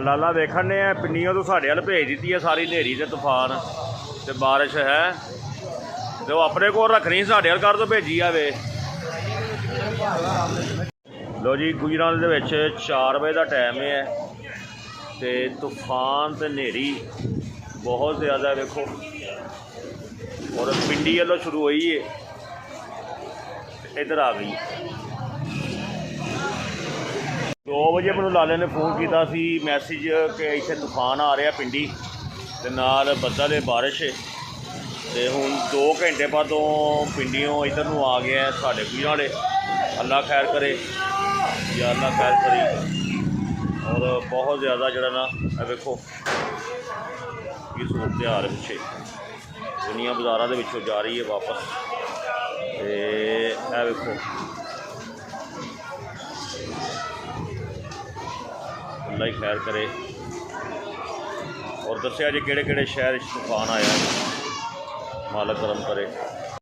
ਲਾਲਾ ਵੇਖਣ ਨੇ ਪਿੰਨੀਆਂ ਤੋਂ ਸਾਡੇ ਵੱਲ ਭੇਜ ਦਿੱਤੀ ਹੈ ਸਾਰੀ ਹਨੇਰੀ ਤੇ ਤੂਫਾਨ ਤੇ ਬਾਰਿਸ਼ ਹੈ ਤੇ ਉਹ ਆਪਣੇ ਕੋਲ ਰੱਖਣੀ ਸਾਡੇ ਵੱਲ ਕਰ ਤੋਂ ਭੇਜੀ ਆਵੇ। ਲੋ ਜੀ ਗੁਜਰਾਤ ਦੇ ਵਿੱਚ 4 ਵਜੇ ਦਾ ਟਾਈਮ ਹੈ ਤੇ ਤੂਫਾਨ ਤੇ ਹਨੇਰੀ ਬਹੁਤ ਜ਼ਿਆਦਾ ਵੇਖੋ और पिंडी वालों शुरू हुई है इधर आ गई। 2 बजे मैं लाले ने फोन किया मैसेज कि इतने तूफान आ रहा पिंडी ते नाल बदल है बारिश तो हूँ 2 घंटे बादों पिंडियों इधर नूं आ गया है साढ़े गुजरां वाले। अल्लाह खैर करे या अल्लाह खैर करे। और बहुत ज़्यादा जरा ना देखो ये सूरत हाल पिछे दुनिया बाज़ारों के विचों जा रही है वापस तो यह वेखो अल्लाह ही खैर करे। और दसिया जी किहड़े-किहड़े शहर तूफान आया मालक करम करे।